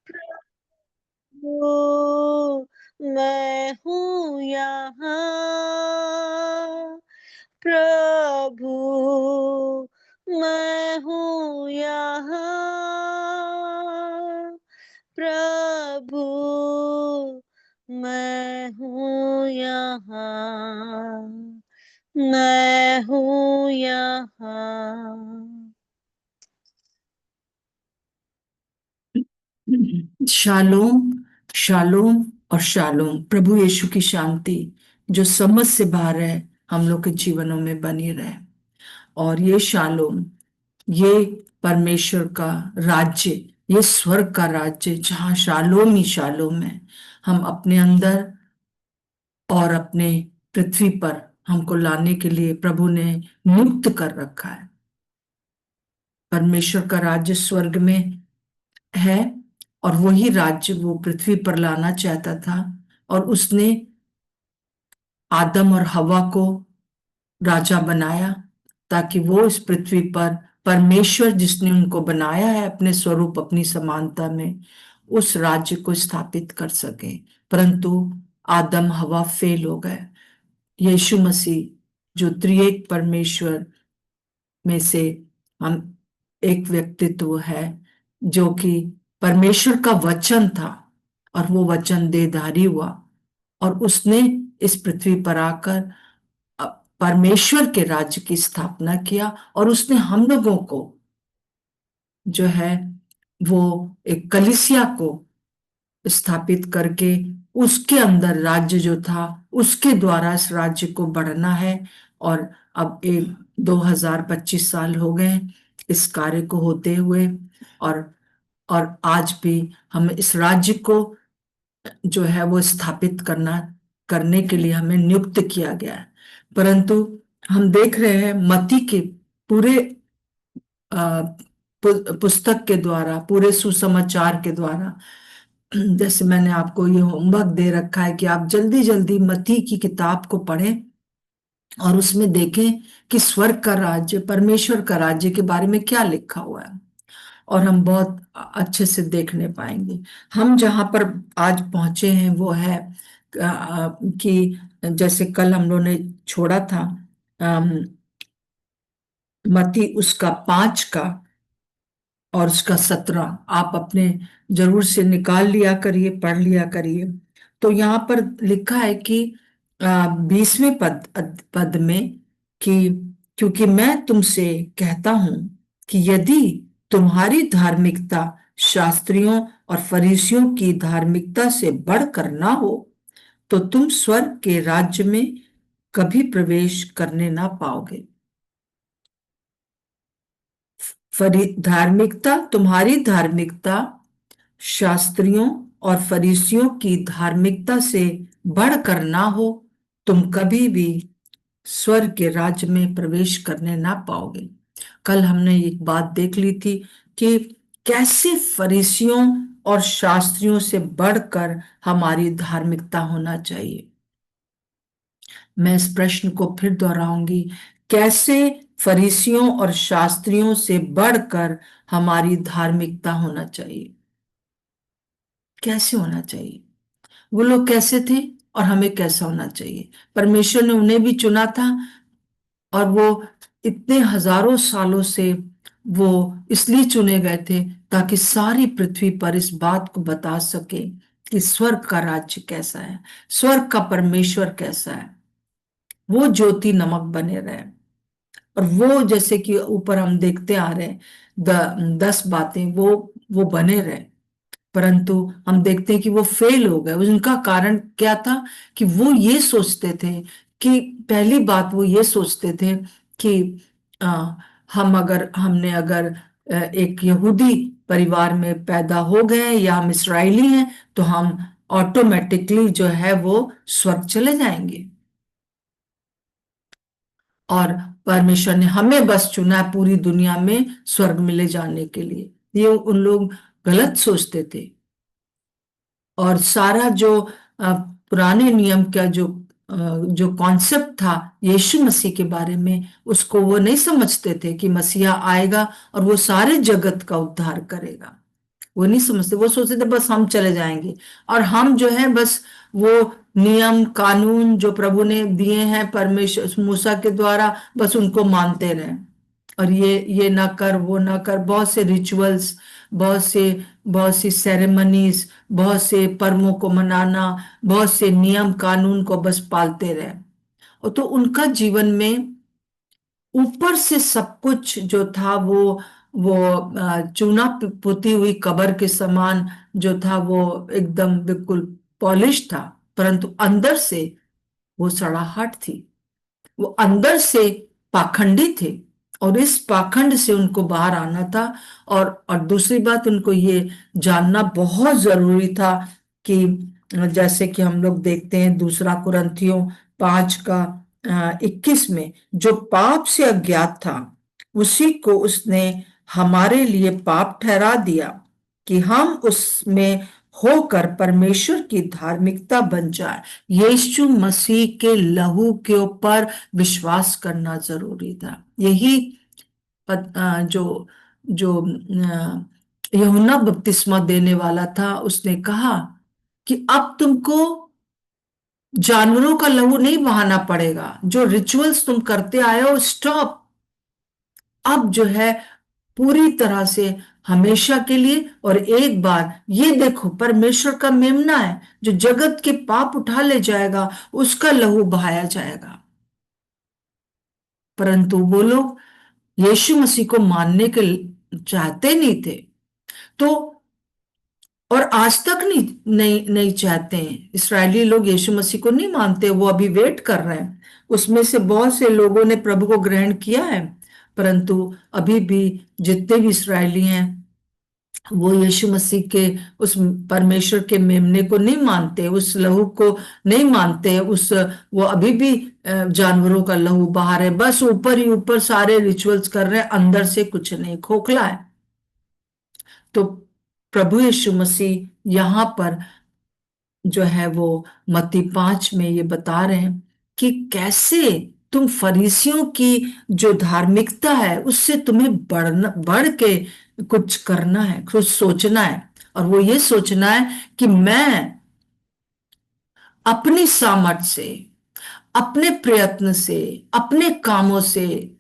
प्रभु, मैं हूँ यहाँ। प्रभु, मैं हूँ यहाँ। प्रभु, मैं हूँ यहाँ। मैं हूँ यहाँ। शालोम, शालोम और शालोम। प्रभु यीशु की शांति जो समझ से बाहर है हम लोग के जीवनों में बनी रहे। और ये शालोम, ये परमेश्वर का राज्य, ये स्वर्ग का राज्य जहाँ शालोम ही शालोम है, हम अपने अंदर और अपने पृथ्वी पर हमको लाने के लिए प्रभु ने नियुक्त कर रखा है। परमेश्वर का राज्य स्वर्ग में है और वही राज्य वो पृथ्वी पर लाना चाहता था। और उसने आदम और हवा को राजा बनाया ताकि वो इस पृथ्वी पर परमेश्वर जिसने उनको बनाया है अपने स्वरूप अपनी समानता में, उस राज्य को स्थापित कर सके। परंतु आदम हवा फेल हो गए। यीशु मसीह जो त्रिएक परमेश्वर में से हम एक व्यक्तित्व है, जो कि परमेश्वर का वचन था और वो वचन देहधारी हुआ और उसने इस पृथ्वी पर आकर परमेश्वर के राज्य की स्थापना किया। और उसने हम लोगों को जो है वो एक कलीसिया को स्थापित करके उसके अंदर राज्य जो था उसके द्वारा इस राज्य को बढ़ना है। और अब एक 2025 साल हो गए इस कार्य को होते हुए। और और आज भी हम इस राज्य को जो है वो स्थापित करने के लिए हमें नियुक्त किया गया है। परंतु हम देख रहे हैं मत्ती के पूरे पुस्तक के द्वारा, पूरे सुसमाचार के द्वारा, जैसे मैंने आपको ये होमवर्क दे रखा है कि आप जल्दी जल्दी मत्ती की किताब को पढ़ें और उसमें देखें कि स्वर्ग का राज्य, परमेश्वर का राज्य के बारे में क्या लिखा हुआ है। और हम बहुत अच्छे से देखने पाएंगे। हम जहां पर आज पहुंचे हैं वो है कि जैसे कल हम लोगों ने छोड़ा था मत्ती उसका 5 का और उसका 17, आप अपने जरूर से निकाल लिया करिए, पढ़ लिया करिए। तो यहाँ पर लिखा है कि 20वें पद में कि क्योंकि मैं तुमसे कहता हूं कि यदि तुम्हारी धार्मिकता शास्त्रियों और फरीसियों की धार्मिकता से बढ़कर ना हो तो तुम स्वर्ग के राज्य में कभी प्रवेश करने ना पाओगे। धार्मिकता, तुम्हारी धार्मिकता शास्त्रियों और फरीसियों की धार्मिकता से बढ़कर ना हो, तुम कभी भी स्वर्ग के राज्य में प्रवेश करने ना पाओगे। कल हमने एक बात देख ली थी कि कैसे फरीसियों और शास्त्रियों से बढ़कर हमारी धार्मिकता होना चाहिए। मैं इस प्रश्न को फिर दोहराऊंगी, कैसे फरीसियों और शास्त्रियों से बढ़कर हमारी धार्मिकता होना चाहिए। कैसे होना चाहिए? वो लोग कैसे थे और हमें कैसा होना चाहिए? परमेश्वर ने उन्हें भी चुना था और वो इतने हजारों सालों से वो इसलिए चुने गए थे ताकि सारी पृथ्वी पर इस बात को बता सके कि स्वर्ग का राज्य कैसा है, स्वर्ग का परमेश्वर कैसा है। वो ज्योति नमक बने रहे और वो जैसे कि ऊपर हम देखते आ रहे हैं 10 बातें वो बने रहे। परंतु हम देखते हैं कि वो फेल हो गए। उनका कारण क्या था कि वो ये सोचते थे कि पहली बात वो ये सोचते थे कि आ, हमने अगर एक यहूदी परिवार में पैदा हो गए या हम इस्राएली हैं तो हम ऑटोमेटिकली जो है वो स्वर्ग चले जाएंगे। और परमेश्वर ने हमें बस चुना है पूरी दुनिया में स्वर्ग में ले जाने के लिए। ये उन लोग गलत सोचते थे। और सारा जो पुराने नियम का जो कॉन्सेप्ट था यीशु मसीह के बारे में, उसको वो नहीं समझते थे कि मसीहा आएगा और वो सारे जगत का उद्धार करेगा। वो नहीं समझते, वो सोचते थे बस हम चले जाएंगे, और हम जो है बस वो नियम कानून जो प्रभु ने दिए हैं परमेश्वर मूसा के द्वारा, बस उनको मानते रहे। और ये ना कर वो ना कर, बहुत से रिचुअल्स, बहुत से बहुत सी सेरेमनीज, बहुत से पर्वों को मनाना, बहुत से नियम कानून को बस पालते रहे। और तो उनका जीवन में ऊपर से सब कुछ जो था वो चूना पुती हुई कबर के समान जो था, वो एकदम बिल्कुल पॉलिश था, परंतु अंदर से वो सड़ाहट थी, वो अंदर से पाखंडी थे। और इस पाखंड से उनको बाहर आना था। और दूसरी बात, उनको ये जानना बहुत जरूरी था कि जैसे कि हम लोग देखते हैं दूसरा कुरिन्थियों 5 का 21 में, जो पाप से अज्ञात था उसी को उसने हमारे लिए पाप ठहरा दिया, कि हम उसमें होकर परमेश्वर की धार्मिकता बन जाए। यीशु मसीह के लहू के ऊपर विश्वास करना जरूरी था। यही जो जो यूहन्ना बपतिस्मा देने वाला था, उसने कहा कि अब तुमको जानवरों का लहू नहीं बहाना पड़ेगा, जो रिचुअल्स तुम करते आए हो स्टॉप। अब जो है पूरी तरह से हमेशा के लिए, और एक बार ये देखो परमेश्वर का मेमना है जो जगत के पाप उठा ले जाएगा, उसका लहू बहाया जाएगा। परंतु वो लोग यीशु मसीह को मानने के चाहते नहीं थे। तो और आज तक नहीं चाहते हैं, इस्राएली लोग यीशु मसीह को नहीं मानते, वो अभी वेट कर रहे हैं। उसमें से बहुत से लोगों ने प्रभु को ग्रहण किया है, परंतु अभी भी जितने भी इस्राएली हैं वो यीशु मसीह के उस परमेश्वर के मेमने को नहीं मानते, उस लहू को नहीं मानते, उस वो अभी भी जानवरों का लहू बहा रहे, बस ऊपर ही ऊपर सारे रिचुअल्स कर रहे हैं, अंदर से कुछ नहीं, खोखला है। तो प्रभु यीशु मसीह यहाँ पर जो है वो मत्ती 5 में ये बता रहे हैं कि कैसे तुम फरीसियों की जो धार्मिकता है उससे तुम्हें बढ़ के कुछ करना है, कुछ सोचना है। और वो ये सोचना है कि मैं अपनी सामर्थ से, अपने प्रयत्न से, अपने कामों से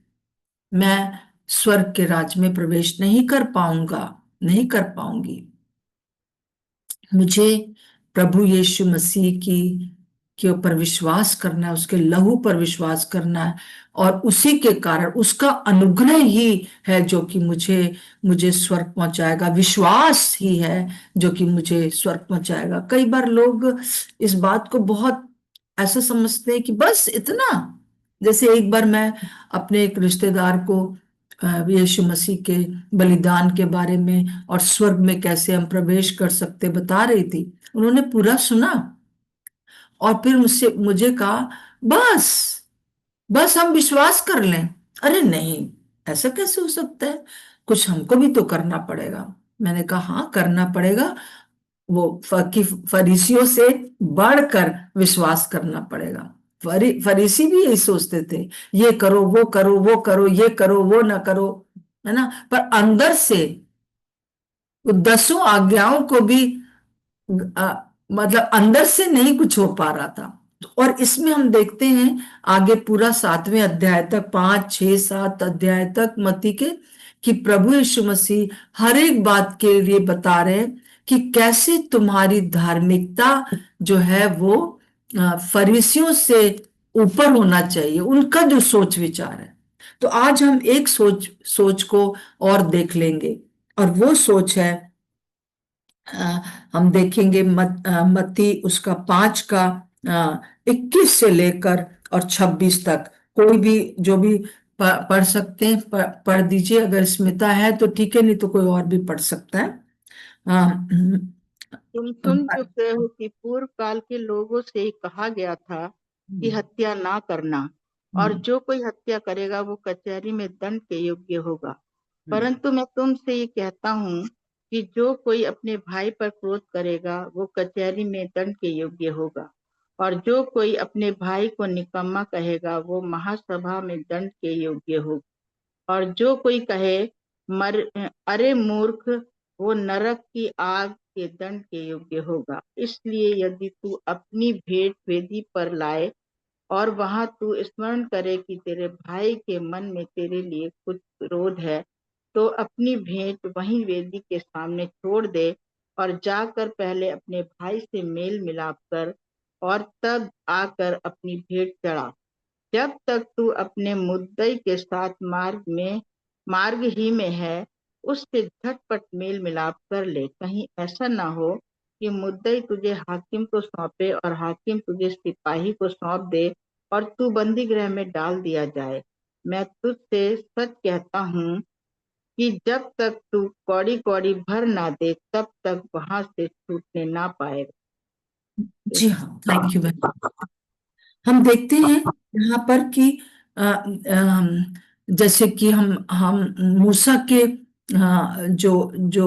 मैं स्वर्ग के राज्य में प्रवेश नहीं कर पाऊंगा, नहीं कर पाऊंगी। मुझे प्रभु यीशु मसीह की के ऊपर विश्वास करना है, उसके लहू पर विश्वास करना है, और उसी के कारण उसका अनुग्रह ही है जो कि मुझे मुझे स्वर्ग पहुंचाएगा, विश्वास ही है जो कि मुझे स्वर्ग पहुंचाएगा। कई बार लोग इस बात को बहुत ऐसा समझते हैं कि बस इतना। जैसे एक बार मैं अपने एक रिश्तेदार को यीशु मसीह के बलिदान के बारे में और स्वर्ग में कैसे हम प्रवेश कर सकते बता रही थी। उन्होंने पूरा सुना और फिर मुझसे मुझे कहा, बस बस हम विश्वास कर लें। अरे नहीं, ऐसा कैसे हो सकता है, कुछ हमको भी तो करना पड़ेगा। मैंने कहा हाँ करना पड़ेगा, वो फरीसियों से बढ़कर विश्वास करना पड़ेगा। फरीसी भी यही सोचते थे, ये करो वो करो वो करो, ये करो वो ना करो, है ना। पर अंदर से वो 10 आज्ञाओं को भी अ, मतलब अंदर से नहीं कुछ हो पा रहा था। और इसमें हम देखते हैं आगे पूरा 7वें अध्याय तक, 5 6 7 अध्याय तक मत्ती के, कि प्रभु यीशु मसीह हर एक बात के लिए बता रहे हैं कि कैसे तुम्हारी धार्मिकता जो है वो फरीसियों से ऊपर होना चाहिए, उनका जो सोच विचार है। तो आज हम एक सोच सोच को और देख लेंगे, और वो सोच है अ, हम देखेंगे मत्ती उसका 5 का 21 से लेकर और 26 तक। कोई भी जो भी पढ़ सकते हैं, पढ़ दीजिए, अगर स्मिता है तो ठीक है, नहीं तो कोई और भी पढ़ सकता है। तुम सुन चुके हो कि पूर्व काल के लोगों से कहा गया था कि हत्या ना करना, और जो कोई हत्या करेगा वो कचहरी में दंड के योग्य होगा। परंतु मैं तुमसे ये कहता हूँ कि जो कोई अपने भाई पर क्रोध करेगा वो कचहरी में दंड के योग्य होगा, और जो कोई अपने भाई को निकम्मा कहेगा वो महासभा में दंड के योग्य होगा। और जो कोई कहे मर अरे मूर्ख, वो नरक की आग के दंड के योग्य होगा। इसलिए यदि तू अपनी भेंट वेदी पर लाए और वहां तू स्मरण करे कि तेरे भाई के मन में तेरे लिए कुछ क्रोध है, तो अपनी भेंट वहीं वेदी के सामने छोड़ दे और जाकर पहले अपने भाई से मेल मिलाप कर और तब आकर अपनी भेंट चढ़ा। जब तक तू अपने मुद्दई के साथ मार्ग ही में है, उससे झटपट मेल मिलाप कर ले। कहीं ऐसा ना हो कि मुद्दई तुझे हाकिम को सौंपे और हाकिम तुझे सिपाही को सौंप दे और तू बंदी गृह में डाल दिया जाए। मैं तुझसे सच कहता हूँ कि जब तक तू कौड़ी कौड़ी भर ना दे, तब तक वहां से छूटने ना जी हाँ, थैंक यू मैम। हम देखते हैं यहाँ पर कि जैसे कि हम मूसा के जो जो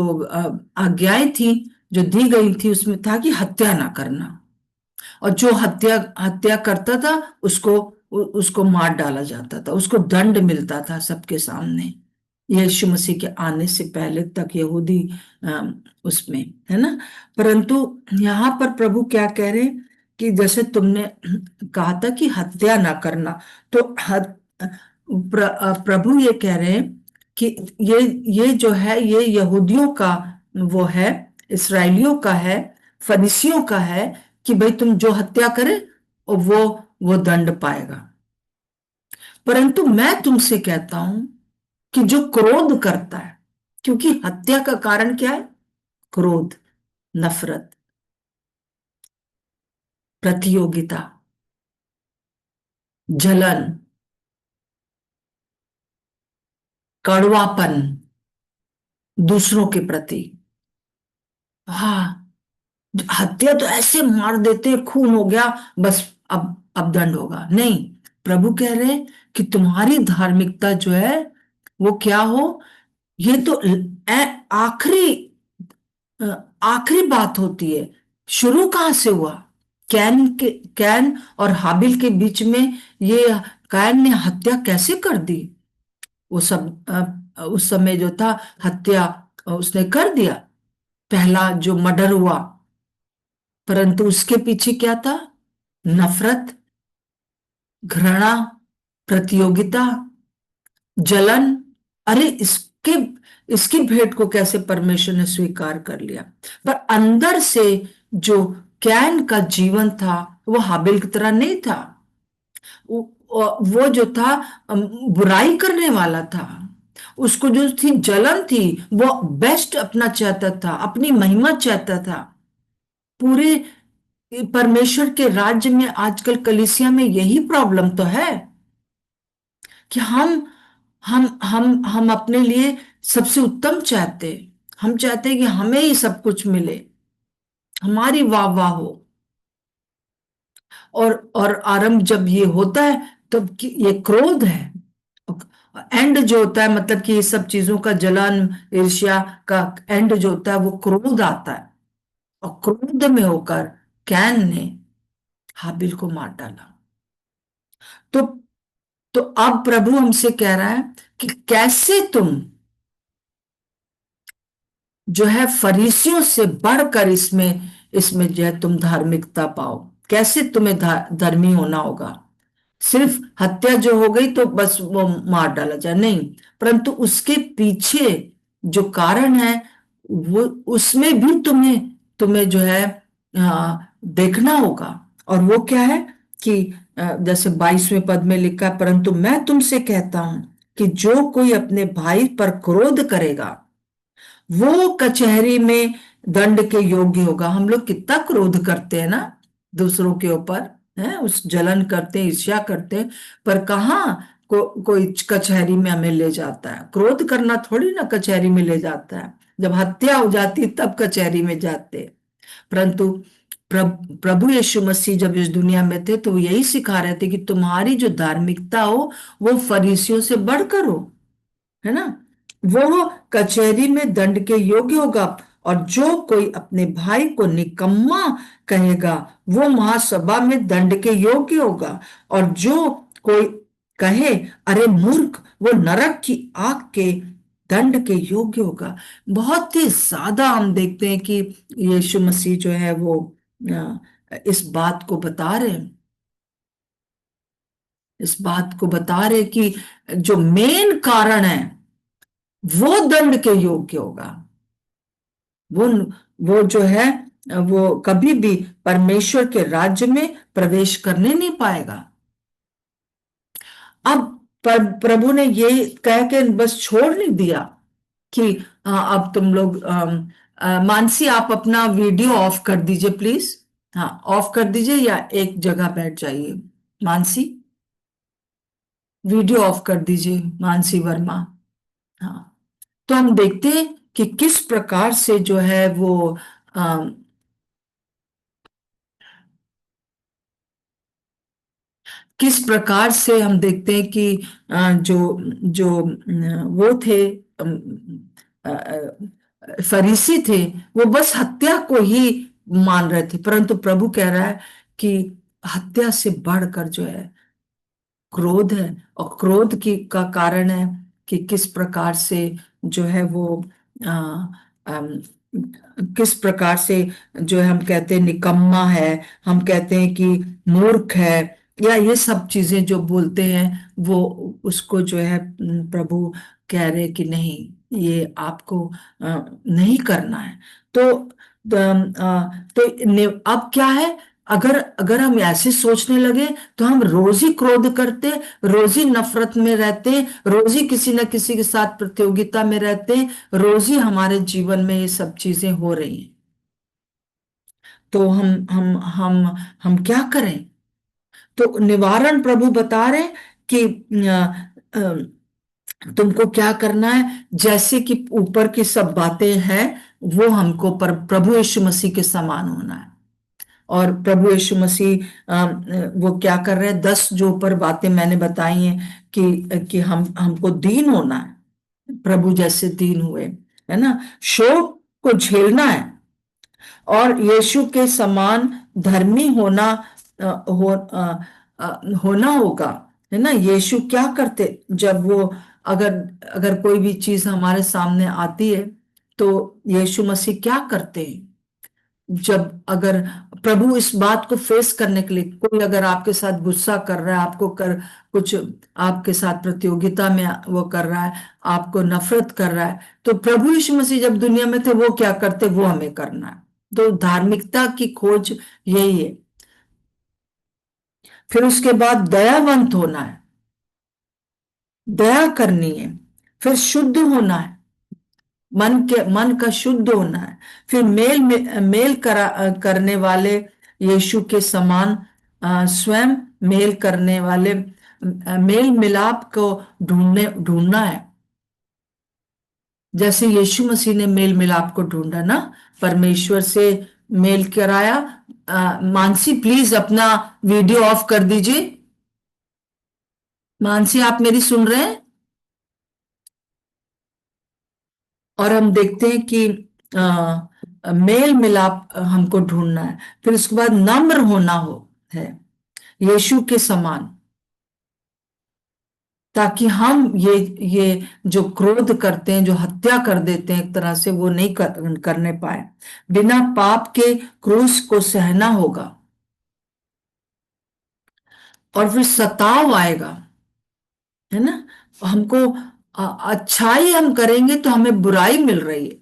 आज्ञाएं थी जो दी गई थी, उसमें था कि हत्या ना करना, और जो हत्या हत्या करता था उसको मार डाला जाता था, उसको दंड मिलता था सबके सामने। यीशु मसीह के आने से पहले तक यहूदी उसमें है ना। परंतु यहाँ पर प्रभु क्या कह रहे हैं कि जैसे तुमने कहा था कि हत्या ना करना, तो प्रभु ये कह रहे हैं कि ये ये जो है ये यहूदियों का वो है, इसराइलियों का है, फरीसियों का है कि भाई तुम जो हत्या करे और वो दंड पाएगा। परंतु मैं तुमसे कहता हूं कि जो क्रोध करता है, क्योंकि हत्या का कारण क्या है? क्रोध, नफरत, प्रतियोगिता, जलन, कड़वापन दूसरों के प्रति। हाँ, हत्या तो ऐसे मार देते खून हो गया, बस अब दंड होगा नहीं। प्रभु कह रहे हैं कि तुम्हारी धार्मिकता जो है वो क्या हो, ये तो आखिरी अ, आखिरी बात होती है। शुरू कहां से हुआ? कैन और हाबिल के बीच में ये कैन ने हत्या कैसे कर दी? वो सब उस समय जो था हत्या उसने कर दिया, पहला जो मर्डर हुआ। परंतु उसके पीछे क्या था? नफरत, घृणा, प्रतियोगिता, जलन। अरे इसके इसकी भेंट को कैसे परमेश्वर ने स्वीकार कर लिया? पर अंदर से जो कैन का जीवन था वो हाबिल की तरह नहीं था। वो जो था बुराई करने वाला था। उसको जो थी जलन थी, वो बेस्ट अपना चाहता था, अपनी महिमा चाहता था। पूरे परमेश्वर के राज्य में आजकल कलीसिया में यही प्रॉब्लम तो है कि हम अपने लिए सबसे उत्तम चाहते। हम चाहते हैं कि हमें ही सब कुछ मिले, हमारी वाह वाह हो। और आरंभ जब ये होता है तब ये क्रोध है। एंड जो होता है मतलब कि ये सब चीजों का जलन, ईर्ष्या का एंड जो होता है वो क्रोध आता है। और क्रोध में होकर कैन ने हाबिल को मार डाला। तो तो अब प्रभु हमसे कह रहा है कि कैसे तुम जो है फरीसियों से बढ़कर इसमें इसमें जो है तुम धार्मिकता पाओ। कैसे तुम्हें धर्मी होना होगा? सिर्फ हत्या जो हो गई तो बस वो मार डाला जाए नहीं, परंतु उसके पीछे जो कारण है वो उसमें भी तुम्हें तुम्हें जो है देखना होगा। और वो क्या है कि जैसे 22वें पद में लिखा है, परंतु मैं तुमसे कहता हूं कि जो कोई अपने भाई पर क्रोध करेगा वो कचहरी में दंड के योग्य होगा। हम लोग कितना क्रोध करते हैं ना दूसरों के ऊपर, है उस जलन करते हैं, ईर्ष्या करते हैं, पर कहाँ कोई कचहरी में हमें ले जाता है? क्रोध करना थोड़ी ना कचहरी में ले जाता है। जब हत्या हो जाती तब कचहरी में जाते हैं। परंतु प्रभु यीशु मसीह जब इस दुनिया में थे तो वो यही सिखा रहे थे कि तुम्हारी जो धार्मिकता हो वो फरीसियों से बढ़कर हो, है ना। वो कचहरी में दंड के योग्य होगा। और जो कोई अपने भाई को निकम्मा कहेगा वो महासभा में दंड के योग्य होगा। और जो कोई कहे अरे मूर्ख, वो नरक की आग के दंड के योग्य होगा। बहुत ही ज्यादा हम देखते हैं कि यीशु मसीह जो है वो इस बात को बता रहे हैं, इस बात को बता रहे कि जो मेन कारण है वो दंड के योग्य होगा। वो वो जो है वो कभी भी परमेश्वर के राज्य में प्रवेश करने नहीं पाएगा। अब प्रभु ने ये कह के बस छोड़ नहीं दिया कि अब तुम लोग मानसी आप अपना वीडियो ऑफ कर दीजिए प्लीज। हाँ, ऑफ कर दीजिए या एक जगह बैठ जाइए। मानसी, वीडियो ऑफ कर दीजिए, मानसी वर्मा। हाँ, तो हम देखते हैं कि किस प्रकार से जो है वो किस प्रकार से हम देखते हैं कि जो जो वो थे, फरीसी थे, वो बस हत्या को ही मान रहे थे, परंतु प्रभु कह रहा है कि हत्या से बढ़कर जो है क्रोध है। और क्रोध की का कारण है कि किस प्रकार से जो है वो आ, अम, किस प्रकार से जो है हम कहते हैं निकम्मा है, हम कहते हैं कि मूर्ख है, या ये सब चीजें जो बोलते हैं वो उसको जो है प्रभु कह रहे कि नहीं, ये आपको नहीं करना है। तो अब क्या है, अगर अगर हम ऐसे सोचने लगे तो हम रोज ही क्रोध करते, रोज ही नफरत में रहते, रोज ही किसी न किसी के साथ प्रतियोगिता में रहते, रोज ही हमारे जीवन में ये सब चीजें हो रही हैं। तो हम क्या करें? तो निवारण प्रभु बता रहे कि तुमको क्या करना है, जैसे कि ऊपर की सब बातें हैं वो हमको पर प्रभु यीशु मसीह के समान होना है। और प्रभु यीशु मसीह वो क्या कर रहे हैं, 10 जो ऊपर बातें मैंने बताई हैं कि हमको दीन होना है, प्रभु जैसे दीन हुए, है ना, शोक को झेलना है, और यीशु के समान धर्मी होना होगा, है ना। यीशु क्या करते, जब वो अगर अगर कोई भी चीज हमारे सामने आती है तो यीशु मसीह क्या करते हैं, जब अगर प्रभु इस बात को फेस करने के लिए, कोई अगर आपके साथ गुस्सा कर रहा है, आपको कर कुछ आपके साथ प्रतियोगिता में वो कर रहा है, आपको नफरत कर रहा है, तो प्रभु यीशु मसीह जब दुनिया में थे वो क्या करते, वो हमें करना है। तो धार्मिकता की खोज यही है। फिर उसके बाद दयावंत होना है, दया करनी है, फिर शुद्ध होना है, मन का शुद्ध होना है, फिर मेल करने वाले, यीशु के समान स्वयं मेल करने वाले, मेल मिलाप को ढूंढना है, जैसे यीशु मसीह ने मेल मिलाप को ढूंढा ना, परमेश्वर से मेल कराया। मानसी प्लीज अपना वीडियो ऑफ कर दीजिए। मानसी, आप मेरी सुन रहे हैं? और हम देखते हैं कि मेल मिलाप हमको ढूंढना है, फिर उसके बाद नम्र होना है यीशु के समान, ताकि हम ये जो क्रोध करते हैं, जो हत्या कर देते हैं एक तरह से, वो नहीं करने पाए। बिना पाप के क्रूस को सहना होगा, और फिर सताव आएगा, है ना। हमको अच्छाई हम करेंगे तो हमें बुराई मिल रही है,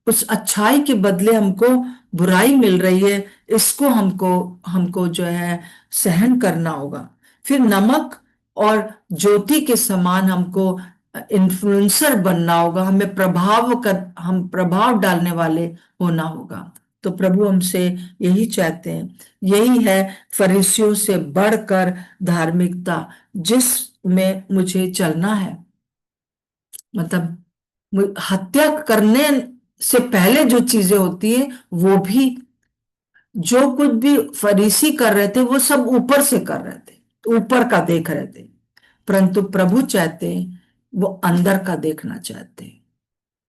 उस अच्छाई के बदले हमको बुराई मिल रही है, इसको हमको हमको जो है सहन करना होगा। फिर नमक और ज्योति के समान हमको इन्फ्लुएंसर बनना होगा, हम प्रभाव डालने वाले होना होगा। तो प्रभु हमसे यही चाहते हैं, यही है फरीसियों से बढ़कर धार्मिकता, जिसमें मुझे चलना है। मतलब हत्या करने से पहले जो चीजें होती है, वो भी जो कुछ भी फरीसी कर रहे थे वो सब ऊपर से कर रहे थे, ऊपर का देख रहे थे, परंतु प्रभु चाहते हैं वो अंदर का देखना चाहते हैं,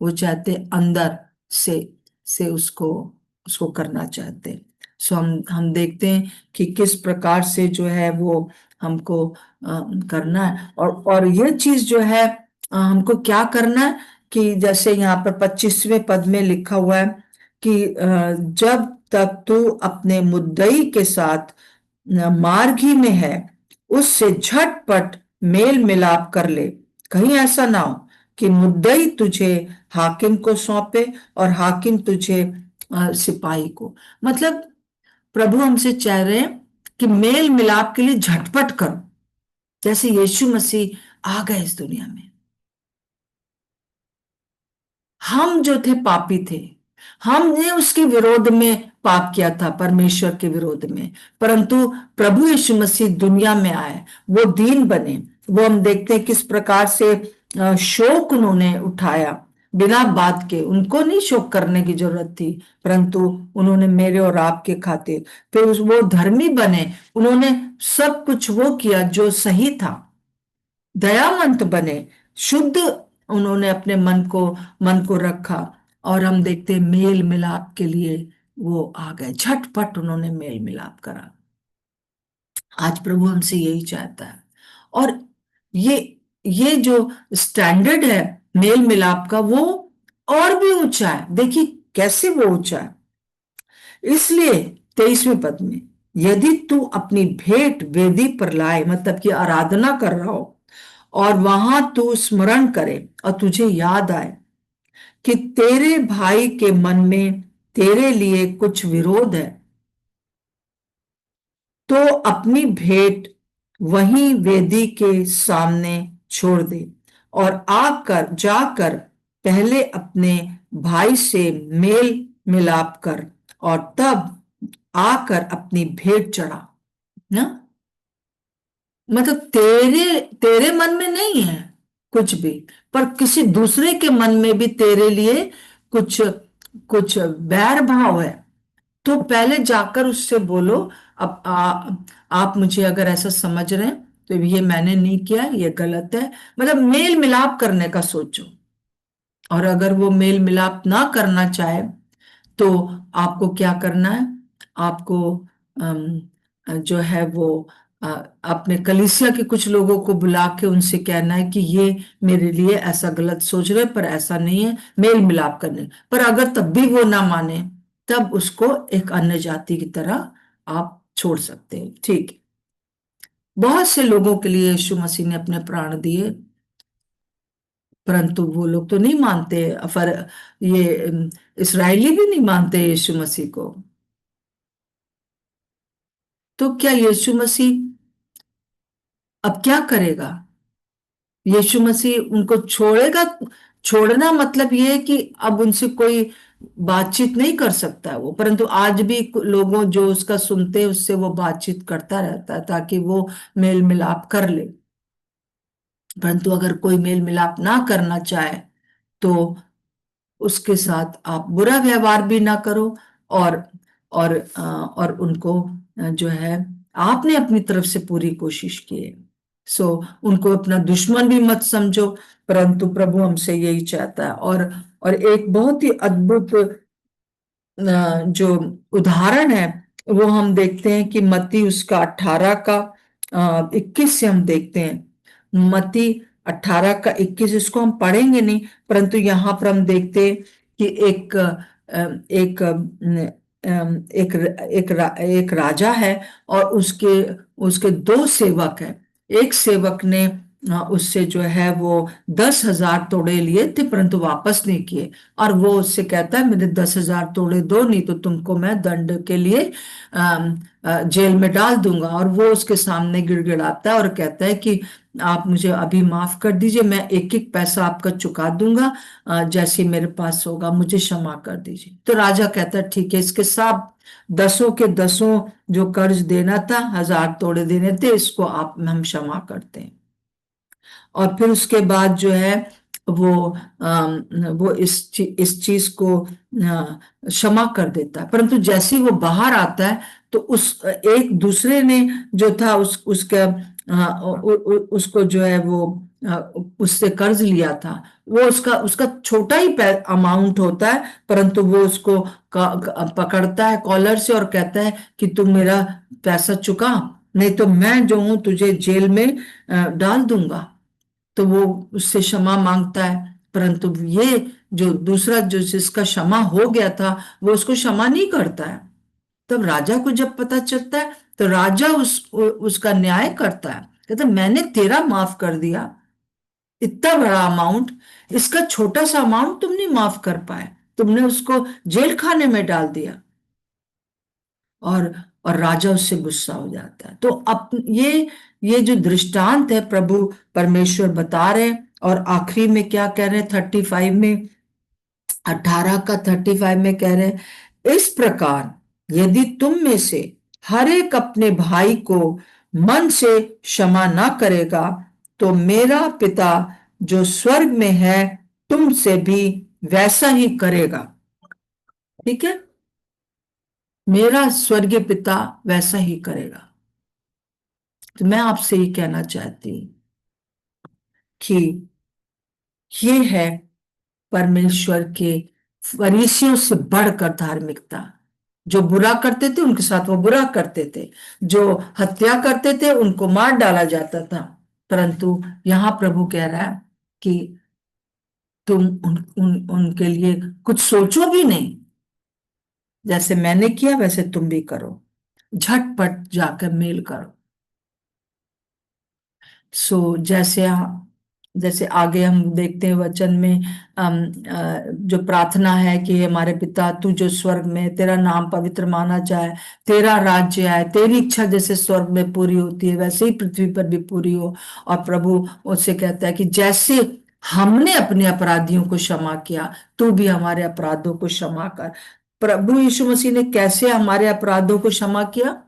वो चाहते अंदर से उसको उसको करना चाहते हैं। सो हम देखते हैं कि किस प्रकार से जो है वो हमको करना है। और ये चीज जो है हमको क्या करना है कि जैसे यहाँ पर 25वें पद में लिखा हुआ है कि जब तक तू अपने मुद्दई के साथ मार्ग ही में है, उससे झटपट मेल मिलाप कर ले। कहीं ऐसा ना हो कि मुद्दई तुझे हाकिम को सौंपे और हाकिम तुझे सिपाही को। मतलब प्रभु हमसे चाह रहे हैं कि मेल मिलाप के लिए झटपट करो, जैसे यीशु मसीह आ गए इस दुनिया में। हम जो थे पापी थे, हमने उसके विरोध में पाप किया था, परमेश्वर के विरोध में, परंतु प्रभु यीशु मसीह दुनिया में आए, वो दीन बने। वो हम देखते हैं किस प्रकार से शोक उन्होंने उठाया बिना बात के। उनको नहीं शोक करने की जरूरत थी, परंतु उन्होंने मेरे और आपके खातिर, फिर वो धर्मी बने, उन्होंने सब कुछ वो किया जो सही था, दयावंत बने, शुद्ध उन्होंने अपने मन को रखा। और हम देखते हैं मेल मिलाप के लिए वो आ गए, झटपट उन्होंने मेल मिलाप करा। आज प्रभु हमसे यही चाहता है। और ये ये जो स्टैंडर्ड है मेल मिलाप का, वो और भी ऊंचा है। देखिए कैसे वो ऊंचा है। इसलिए 23वें पद में, यदि तू अपनी भेंट वेदी पर लाए, मतलब कि आराधना कर रहा हो, और वहां तू स्मरण करे और तुझे याद आए कि तेरे भाई के मन में तेरे लिए कुछ विरोध है, तो अपनी भेंट वहीं वेदी के सामने छोड़ दे और आकर जाकर पहले अपने भाई से मेल मिलाप कर और तब आकर अपनी भेंट चढ़ा ना। मतलब तेरे तेरे मन में नहीं है कुछ भी, पर किसी दूसरे के मन में भी तेरे लिए कुछ कुछ बैर भाव है, तो पहले जाकर उससे बोलो। अब आप मुझे अगर ऐसा समझ रहे हैं तो ये मैंने नहीं किया, ये गलत है। मतलब मेल मिलाप करने का सोचो। और अगर वो मेल मिलाप ना करना चाहे तो आपको क्या करना है? आपको जो है वो अ, अपने कलीसिया के कुछ लोगों को बुला के उनसे कहना है कि ये मेरे लिए ऐसा गलत सोच रहे, पर ऐसा नहीं है, मेल मिलाप करने। पर अगर तब भी वो ना माने, तब उसको एक अन्य जाति की तरह आप छोड़ सकते हैं। ठीक है। बहुत से लोगों के लिए यीशु मसीह ने अपने प्राण दिए, परंतु वो लोग तो नहीं मानते। पर ये इस्राएली भी नहीं मानते यीशु मसीह को। तो क्या यीशु मसीह अब क्या करेगा? यीशु मसीह उनको छोड़ेगा? छोड़ना मतलब ये है कि अब उनसे कोई बातचीत नहीं कर सकता है वो, परंतु आज भी लोगों जो उसका सुनते हैं उससे वो बातचीत करता रहता है ताकि वो मेल मिलाप कर ले। परंतु अगर कोई मेल मिलाप ना करना चाहे तो उसके साथ आप बुरा व्यवहार भी ना करो। और और उनको जो है, आपने अपनी तरफ से पूरी कोशिश की है, सो उनको अपना दुश्मन भी मत समझो। परंतु प्रभु हमसे यही चाहता है। और एक बहुत ही अद्भुत जो उदाहरण है वो हम देखते हैं कि मत्ती उसका 18 का 21 से हम देखते हैं। मत्ती 18 का 21, इसको हम पढ़ेंगे नहीं, परंतु यहाँ पर हम देखते हैं कि एक एक राजा है और उसके उसके दो सेवक हैं। एक सेवक ने उससे जो है वो 10,000 तोड़े लिए थे, परंतु वापस नहीं किए। और वो उससे कहता है मेरे 10,000 तोड़े दो, नहीं तो तुमको मैं दंड के लिए जेल में डाल दूंगा। और वो उसके सामने गिड़गिड़ाता है और कहता है कि आप मुझे अभी माफ कर दीजिए, मैं एक एक पैसा आपका चुका दूंगा, जैसे मेरे पास होगा, मुझे क्षमा कर दीजिए। तो राजा कहता है ठीक है, इसके सब दसों के दसों जो कर्ज देना था, 1,000 तोड़े देने थे, इसको आप हम क्षमा करते हैं। और फिर उसके बाद जो है वो वो इस चीज को क्षमा कर देता है। परंतु जैसे ही वो बाहर आता है तो उस एक दूसरे ने जो था उसका उसको जो है वो उससे कर्ज लिया था, वो उसका उसका छोटा ही अमाउंट होता है, परंतु वो उसको पकड़ता है कॉलर से और कहता है कि तुम मेरा पैसा चुका, नहीं तो मैं जो हूं तुझे जेल में डाल दूंगा। तो वो उससे क्षमा मांगता है, परंतु ये जो दूसरा जो जिसका क्षमा हो गया था वो उसको क्षमा नहीं करता है। तब राजा को जब पता चलता है तो राजा उसका न्याय करता है, कहता मैंने तेरा माफ कर दिया, इतना बड़ा अमाउंट, इसका छोटा सा अमाउंट तुम नहीं माफ कर पाए, तुमने उसको जेल खाने में डाल दिया। और और राजा उससे गुस्सा हो जाता है। तो अब ये जो दृष्टांत है प्रभु परमेश्वर बता रहे हैं, और आखिरी में क्या कह रहे हैं 35 में, 18 का 35 में कह रहे हैं, इस प्रकार यदि तुम में से हर एक अपने भाई को मन से क्षमा ना करेगा तो मेरा पिता जो स्वर्ग में है तुमसे भी वैसा ही करेगा। ठीक है, मेरा स्वर्गीय पिता वैसा ही करेगा। तो मैं आपसे ये कहना चाहती हूँ कि ये है परमेश्वर के फरीसियों से बढ़कर धार्मिकता। जो बुरा करते थे उनके साथ वो बुरा करते थे, जो हत्या करते थे उनको मार डाला जाता था, परंतु यहाँ प्रभु कह रहा है कि तुम उनके लिए कुछ सोचो भी नहीं, जैसे मैंने किया वैसे तुम भी करो, झटपट जाकर मेल करो। सो जैसे आगे हम देखते हैं वचन में, जो प्रार्थना है कि हमारे पिता तू जो स्वर्ग में, तेरा नाम पवित्र माना जाए, तेरा राज्य आए, तेरी इच्छा जैसे स्वर्ग में पूरी होती है वैसे ही पृथ्वी पर भी पूरी हो। और प्रभु उससे कहता है कि जैसे हमने अपने अपराधियों को क्षमा किया तू भी हमारे अपराधों को क्षमा कर। प्रभु यीशु मसीह ने कैसे हमारे अपराधों को क्षमा किया,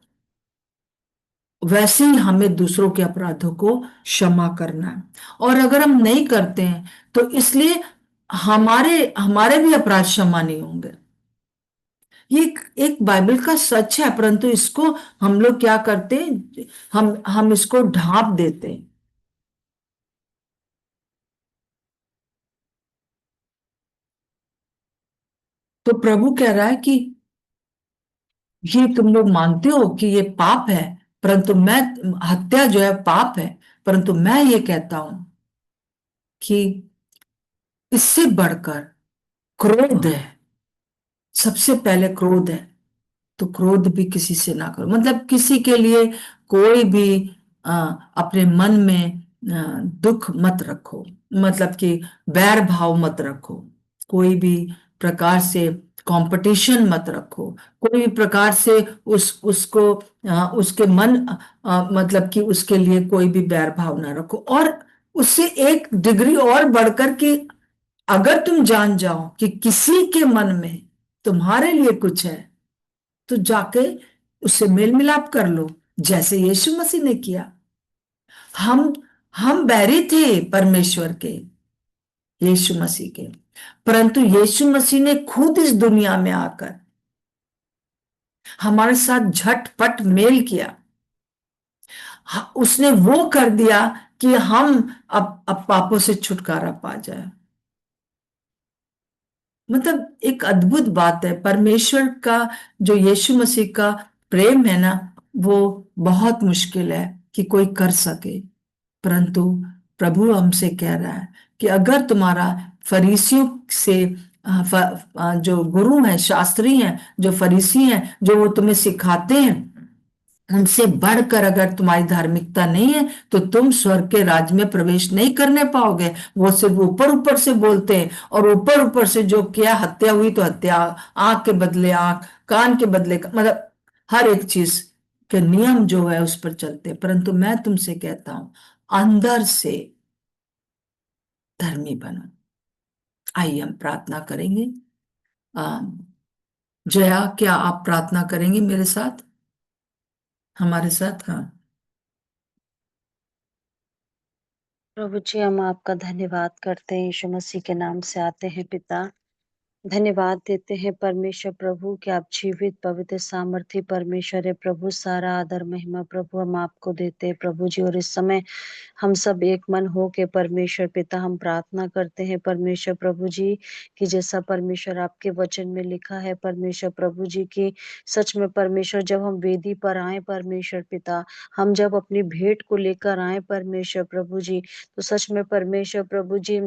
वैसे ही हमें दूसरों के अपराधों को क्षमा करना है। और अगर हम नहीं करते हैं तो इसलिए हमारे हमारे भी अपराध क्षमा नहीं होंगे। ये एक बाइबल का सच है, परंतु इसको हम लोग क्या करते हैं, हम इसको ढांप देते हैं। तो प्रभु कह रहा है कि ये तुम लोग मानते हो कि ये पाप है, परंतु मैं, हत्या जो है पाप है, परंतु मैं ये कहता हूं कि इससे बढ़कर क्रोध है। सबसे पहले क्रोध है, तो क्रोध भी किसी से ना करो, मतलब किसी के लिए कोई भी अ, अपने मन में दुख मत रखो, मतलब कि बैर भाव मत रखो, कोई भी प्रकार से कंपटीशन मत रखो, कोई भी प्रकार से उसको उसके मन मतलब कि उसके लिए कोई भी बैर भाव ना रखो। और उससे एक डिग्री और बढ़कर कि अगर तुम जान जाओ कि किसी के मन में तुम्हारे लिए कुछ है तो जाके उससे मेल मिलाप कर लो, जैसे यीशु मसीह ने किया। हम हम बैरी थे परमेश्वर के, यीशु मसीह के, परंतु यीशु मसीह ने खुद इस दुनिया में आकर हमारे साथ झटपट मेल किया। उसने वो कर दिया कि हम अब पापों से छुटकारा पा जाए। मतलब एक अद्भुत बात है, परमेश्वर का जो यीशु मसीह का प्रेम है ना, वो बहुत मुश्किल है कि कोई कर सके, परंतु प्रभु हमसे कह रहा है कि अगर तुम्हारा फरीसियों से जो गुरु हैं, शास्त्री हैं, जो फरीसी हैं, जो वो तुम्हें सिखाते हैं, उनसे बढ़कर अगर तुम्हारी धार्मिकता नहीं है तो तुम स्वर्ग के राज्य में प्रवेश नहीं करने पाओगे। वो सिर्फ ऊपर ऊपर से बोलते हैं, और ऊपर ऊपर से जो किया, हत्या हुई तो हत्या, आंख के बदले आंख, कान के बदले मतलब हर एक चीज के नियम जो है उस पर चलते हैं। परंतु मैं तुमसे कहता हूं, अंदर से धर्मी बनो। आइए हम प्रार्थना करेंगे। आ, जया, क्या आप प्रार्थना करेंगे मेरे साथ, हमारे साथ? हाँ। प्रभु जी, हम आपका धन्यवाद करते हैं, यीशु मसीह के नाम से आते हैं पिता। धन्यवाद देते हैं परमेश्वर प्रभु कि आप जीवित पवित्र सामर्थी परमेश्वर है प्रभु। सारा आदर महिमा प्रभु हम आपको देते हैं प्रभु जी। और इस समय हम सब एक मन हो के परमेश्वर पिता हम प्रार्थना करते हैं परमेश्वर प्रभु जी कि जैसा परमेश्वर आपके वचन में लिखा है परमेश्वर प्रभु जी की सच में परमेश्वर जब हम वेदी पर आए परमेश्वर पिता, हम जब अपनी भेंट को लेकर आए परमेश्वर प्रभु जी, तो सच में परमेश्वर प्रभु जी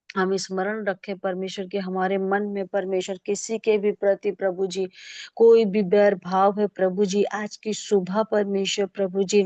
हम स्मरण रखें परमेश्वर के हमारे मन में परमेश्वर किसी के भी प्रति प्रभु जी कोई भी बैर भाव है प्रभु जी, आज की सुबह परमेश्वर प्रभु जी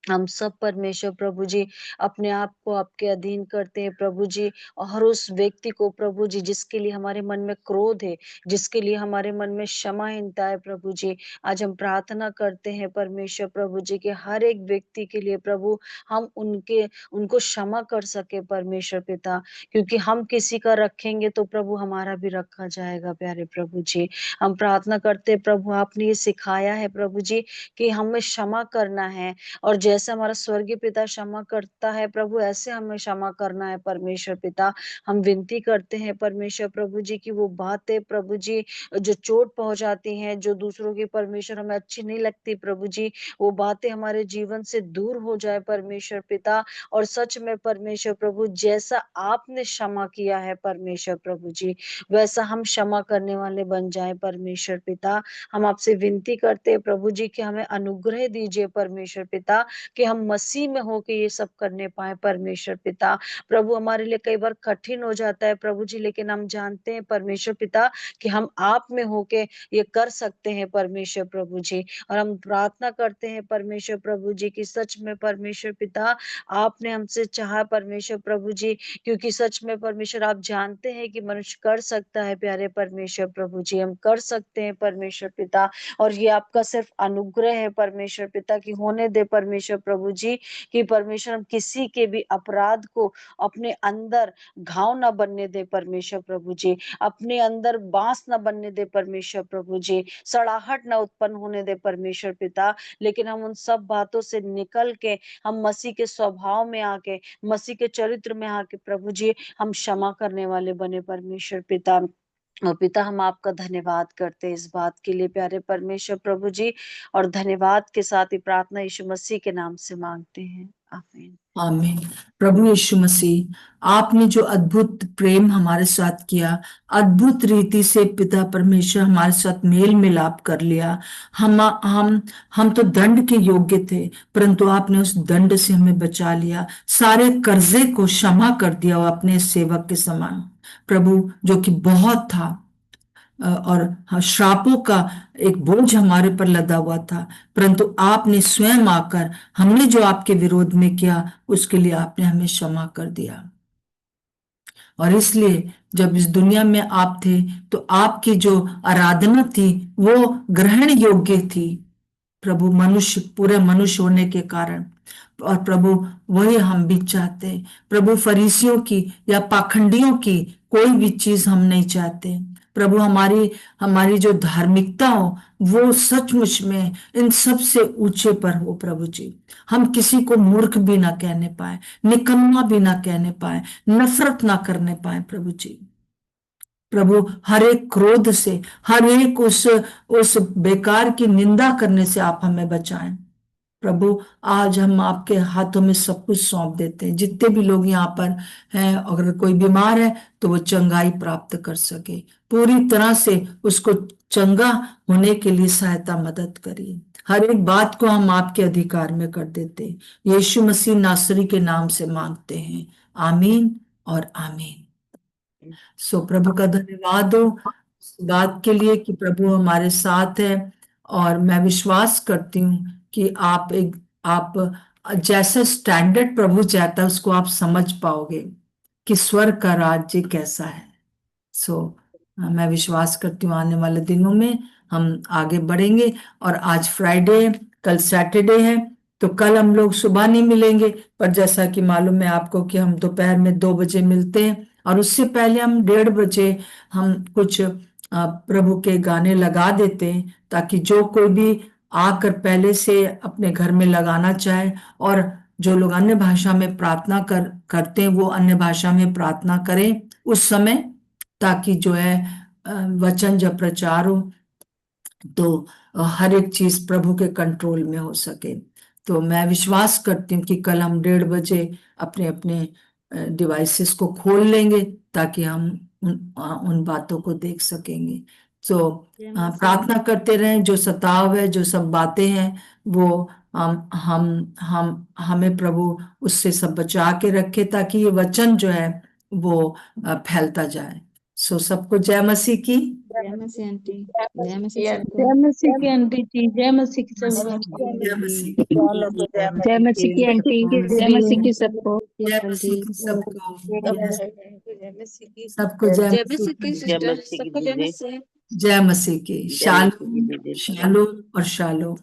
हम सब परमेश्वर प्रभु जी अपने आप को आपके अधीन करते हैं प्रभु जी। और हर उस व्यक्ति को प्रभु जी जिसके लिए हमारे मन में क्रोध है, जिसके लिए हमारे मन में क्षमाहीनता है प्रभु जी, आज हम प्रार्थना करते हैं परमेश्वर प्रभु जी के हर एक व्यक्ति के लिए प्रभु हम उनको क्षमा कर सके परमेश्वर पिता, क्योंकि हम किसी का रखेंगे तो प्रभु हमारा भी रखा जाएगा प्यारे प्रभु जी। हम प्रार्थना करते हैं प्रभु आपने ये सिखाया है प्रभु जी कि हमें क्षमा करना है, और जैसे हमारा स्वर्गीय पिता क्षमा करता है प्रभु ऐसे हमें क्षमा करना है परमेश्वर पिता। हम विनती करते हैं परमेश्वर प्रभु जी की वो बातें प्रभु जी जो चोट पहुंचाती हैं, जो दूसरों की परमेश्वर हमें अच्छी नहीं लगती प्रभु जी, वो बातें हमारे जीवन से दूर हो जाए परमेश्वर पिता। और सच में परमेश्वर प्रभु जैसा आपने क्षमा किया है परमेश्वर प्रभु जी, वैसा हम क्षमा करने वाले बन जाए परमेश्वर पिता। हम आपसे विनती करते हैं प्रभु जी कि हमें अनुग्रह दीजिए परमेश्वर पिता कि हम मसीह में होके ये सब करने पाए परमेश्वर पिता। प्रभु हमारे लिए कई बार कठिन हो जाता है प्रभु जी, लेकिन हम जानते हैं परमेश्वर पिता कि हम आप में होके ये कर सकते हैं परमेश्वर प्रभु जी। और हम प्रार्थना करते हैं परमेश्वर प्रभु जी की सच में परमेश्वर पिता आपने हमसे चाहा परमेश्वर प्रभु जी, क्योंकि सच में परमेश्वर आप जानते हैं कि मनुष्य कर सकता है प्यारे परमेश्वर प्रभु जी, हम कर सकते हैं परमेश्वर पिता। और ये आपका सिर्फ अनुग्रह है परमेश्वर पिता की होने दे परमेश्वर प्रभु जी कि परमेश्वर हम किसी के भी अपराध को अपने अंदर घाव ना बनने दे परमेश्वर प्रभु जी, अपने अंदर बांस ना बनने दे परमेश्वर प्रभु जी, सड़ाहट ना उत्पन्न होने दे परमेश्वर पिता। लेकिन हम उन सब बातों से निकल के हम मसीह के स्वभाव में आके मसीह के चरित्र में आके प्रभु जी हम क्षमा करने वाले बने परमेश्वर पिता। और पिता हम आपका धन्यवाद करते हैं इस बात के लिए प्यारे परमेश्वर प्रभु जी, और धन्यवाद के साथ ही प्रार्थना यीशु मसीह के नाम से मांगते हैं, आमीन। आमीन। प्रभु यीशु मसीह, आपने जो अद्भुत प्रेम हमारे साथ किया, अद्भुत रीति से पिता परमेश्वर हमारे साथ मेल मिलाप कर लिया। हम तो दंड के योग्य थे, परंतु आपने उस दंड से हमें बचा लिया, सारे कर्जे को क्षमा कर दिया और अपने सेवक के समान। प्रभु, जो कि बहुत था और श्रापों का एक बोझ हमारे पर लदा हुआ था, परंतु आपने स्वयं आकर हमने जो आपके विरोध में किया उसके लिए आपने हमें क्षमा कर दिया। और इसलिए जब इस दुनिया में आप थे तो आपकी जो आराधना थी वो ग्रहण योग्य थी प्रभु, मनुष्य, पूरे मनुष्य होने के कारण। और प्रभु, वही हम भी चाहते हैं प्रभु, फरीसियों की या पाखंडियों की कोई भी चीज हम नहीं चाहते प्रभु। हमारी हमारी जो धार्मिकता हो वो सचमुच में इन सब से ऊंचे पर हो प्रभु जी। हम किसी को मूर्ख भी ना कहने पाए, निकम्मा भी ना कहने पाए, नफरत ना करने पाए प्रभु जी। प्रभु, हर एक क्रोध से, हर एक उस बेकार की निंदा करने से आप हमें बचाएं प्रभु। आज हम आपके हाथों में सब कुछ सौंप देते हैं। जितने भी लोग यहाँ पर हैं, अगर कोई बीमार है तो वो चंगाई प्राप्त कर सके, पूरी तरह से उसको चंगा होने के लिए सहायता मदद करिए। हर एक बात को हम आपके अधिकार में कर देते हैं। यीशु मसीह नासरी के नाम से मांगते हैं, आमीन और आमीन। सो प्रभु का धन्यवाद हो इस बात के लिए कि प्रभु हमारे साथ है। और मैं विश्वास करती हूँ कि आप जैसा स्टैंडर्ड प्रभु चाहता है उसको आप समझ पाओगे कि स्वर्ग का राज्य कैसा है। सो मैं विश्वास करती हूँ आने वाले दिनों में हम आगे बढ़ेंगे। और आज फ्राइडे है, कल सैटरडे है, तो कल हम लोग सुबह नहीं मिलेंगे, पर जैसा कि मालूम है आपको कि हम दोपहर में 2 बजे मिलते हैं, और उससे पहले हम 1:30 बजे हम कुछ प्रभु के गाने लगा देते हैं, ताकि जो कोई भी आकर पहले से अपने घर में लगाना चाहे, और जो लोग अन्य भाषा में प्रार्थना करते हैं वो अन्य भाषा में प्रार्थना करें उस समय, ताकि जो है वचन जब प्रचार हो तो हर एक चीज प्रभु के कंट्रोल में हो सके। तो मैं विश्वास करती हूँ कि कल हम 1:30 बजे अपने अपने डिवाइसेस को खोल लेंगे ताकि हम उन बातों को देख सकेंगे। तो प्रार्थना करते रहें, जो सताव है, जो सब बातें हैं, वो हमें प्रभु उससे सब बचा के रखे, ताकि ये वचन जो है वो फैलता जाए। सो सबको जय मसीह की। जय मसीह आंटी, जय मसीह जय सबको। जय मसीह की आंटी जी, जय मसीह की सबको। जय मसीह की। चलो तो जय मसीह की आंटी, जय मसीह की सबको। जय मसीह की सबको। जय मसीह की सबको जय जय मसीह मसीह की की। सिस्टर, सबको जय मसीह। जय मसीह की। शालोम, शालोम और शालोम।